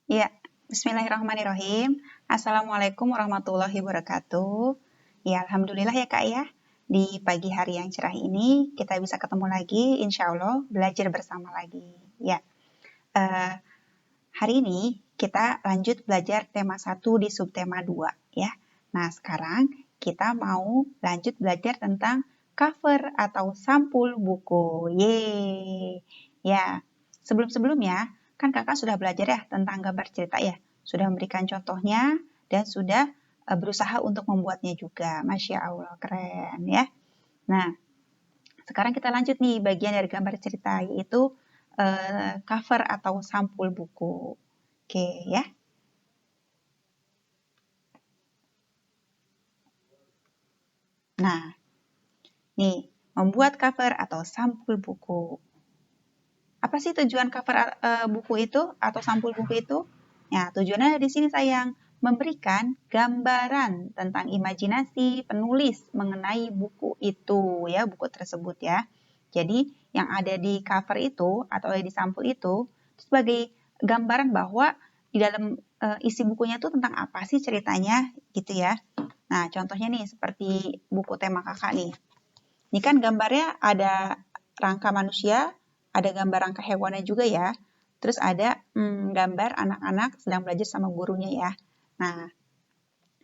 Ya, bismillahirrahmanirrahim. Assalamualaikum warahmatullahi wabarakatuh. Ya, alhamdulillah ya Kak ya. Di pagi hari yang cerah ini kita bisa ketemu lagi, insya Allah belajar bersama lagi. Ya, eh, hari ini kita lanjut belajar tema 1 di subtema 2 ya. Nah, sekarang kita mau lanjut belajar tentang cover atau sampul buku. Yeay. Ya, sebelum-sebelumnya kan kakak sudah belajar ya tentang gambar cerita ya. Sudah memberikan contohnya dan sudah berusaha untuk membuatnya juga. Masya Allah, keren ya. Nah, sekarang kita lanjut nih bagian dari gambar cerita yaitu cover atau sampul buku. Oke ya. Nah, nih membuat cover atau sampul buku. Apa sih tujuan cover buku itu atau sampul buku itu? Ya, tujuannya di sini sayang memberikan gambaran tentang imajinasi penulis mengenai buku itu ya, buku tersebut ya. Jadi yang ada di cover itu atau di sampul itu sebagai gambaran bahwa di dalam isi bukunya itu tentang apa sih ceritanya gitu ya. Nah, contohnya nih seperti buku tema kakak nih. Ini kan gambarnya ada rangka manusia, ada gambar rangka hewannya juga ya. Terus ada gambar anak-anak sedang belajar sama gurunya ya. Nah,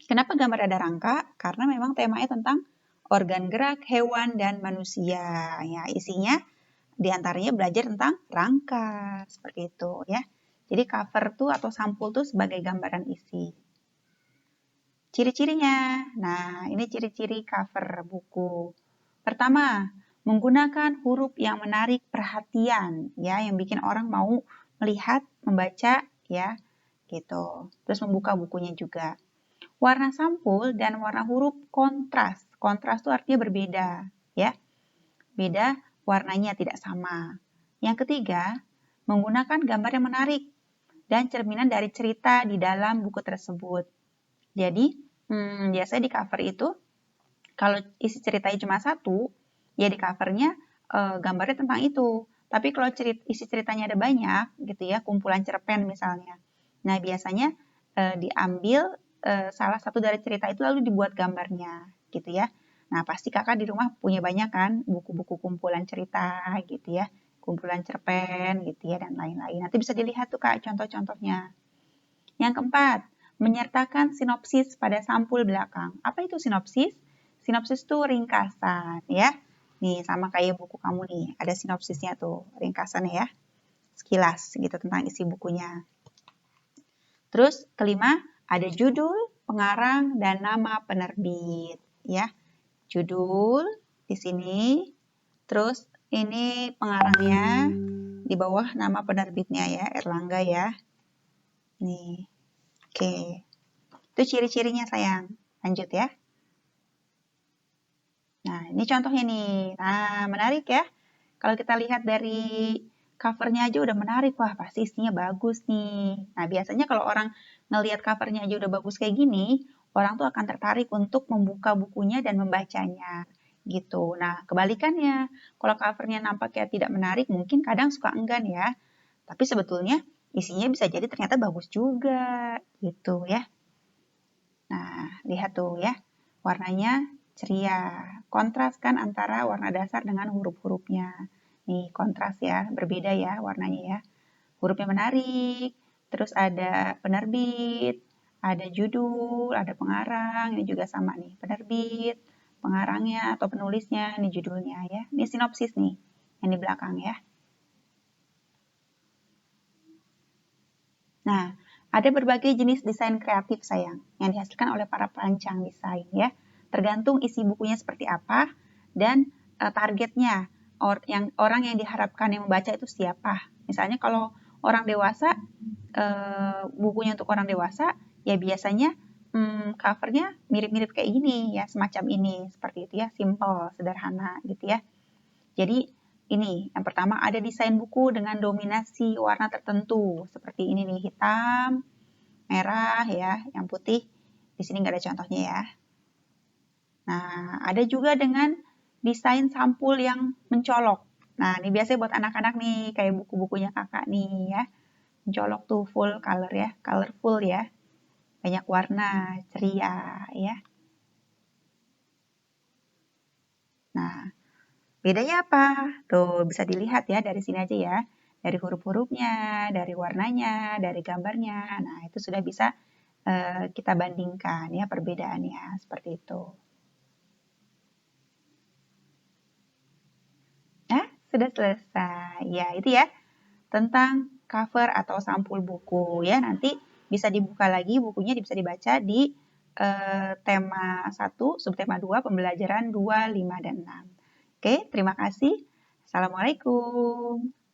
kenapa gambar ada rangka? Karena memang temanya tentang organ gerak hewan dan manusia. Ya, isinya diantaranya belajar tentang rangka seperti itu ya. Jadi cover tuh atau sampul tuh sebagai gambaran isi. Ciri-cirinya. Nah, ini ciri-ciri cover buku. Pertama, menggunakan huruf yang menarik perhatian, ya, yang bikin orang mau melihat, membaca, ya, gitu. Terus membuka bukunya juga. Warna sampul dan warna huruf kontras. Kontras itu artinya berbeda, ya. Beda warnanya tidak sama. Yang ketiga, menggunakan gambar yang menarik dan cerminan dari cerita di dalam buku tersebut. Jadi, biasanya di cover itu kalau isi ceritanya cuma satu, ya di covernya gambarnya tentang itu. Tapi kalau isi ceritanya ada banyak, gitu ya, kumpulan cerpen misalnya. Nah, biasanya diambil salah satu dari cerita itu lalu dibuat gambarnya, gitu ya. Nah, pasti kakak di rumah punya banyak kan buku-buku kumpulan cerita, gitu ya, kumpulan cerpen, gitu ya, dan lain-lain. Nanti bisa dilihat tuh kak contoh-contohnya. Yang keempat, menyertakan sinopsis pada sampul belakang. Apa itu sinopsis? Sinopsis itu ringkasan ya. Nih sama kayak buku kamu nih, ada sinopsisnya tuh, ringkasan ya. Sekilas gitu tentang isi bukunya. Terus kelima, ada judul, pengarang, dan nama penerbit ya. Judul di sini, terus ini pengarangnya, di bawah nama penerbitnya ya, Erlangga ya. Nih, oke. Itu ciri-cirinya sayang. Lanjut ya. Nah, ini contohnya nih. Nah, menarik ya. Kalau kita lihat dari covernya aja udah menarik. Wah, pasti isinya bagus nih. Nah, biasanya kalau orang ngelihat covernya aja udah bagus kayak gini, orang tuh akan tertarik untuk membuka bukunya dan membacanya. Gitu. Nah, kebalikannya. Kalau covernya nampaknya tidak menarik, mungkin kadang suka enggan ya. Tapi sebetulnya isinya bisa jadi ternyata bagus juga. Gitu ya. Nah, lihat tuh ya. Warnanya ceria. Kontras kan antara warna dasar dengan huruf-hurufnya. Nih, kontras ya, berbeda ya warnanya ya. Hurufnya menarik, terus ada penerbit, ada judul, ada pengarang, ini juga sama nih, penerbit, pengarangnya atau penulisnya, ini judulnya ya. Ini sinopsis nih, yang di belakang ya. Nah, ada berbagai jenis desain kreatif sayang yang dihasilkan oleh para perancang desain ya. Tergantung isi bukunya seperti apa dan targetnya orang yang diharapkan yang membaca itu siapa. Misalnya kalau orang dewasa bukunya untuk orang dewasa ya biasanya covernya mirip-mirip kayak gini ya, semacam ini seperti itu ya, simple, sederhana gitu ya. Jadi ini yang pertama ada desain buku dengan dominasi warna tertentu seperti ini nih, hitam, merah ya, yang putih di sini nggak ada contohnya ya. Nah, ada juga dengan desain sampul yang mencolok. Nah, ini biasanya buat anak-anak nih, kayak buku-bukunya kakak nih ya. mencolok tuh full color ya, colorful ya. Banyak warna, ceria ya. Nah, bedanya apa? Tuh bisa dilihat ya dari sini aja ya. Dari huruf-hurufnya, dari warnanya, dari gambarnya. Nah, itu sudah bisa kita bandingkan ya perbedaannya seperti itu. Nah, sudah selesai. Ya, itu ya tentang cover atau sampul buku ya. Nanti bisa dibuka lagi bukunya bisa dibaca di tema 1, subtema 2, pembelajaran 2, 5, dan 6. Oke, terima kasih. Assalamualaikum.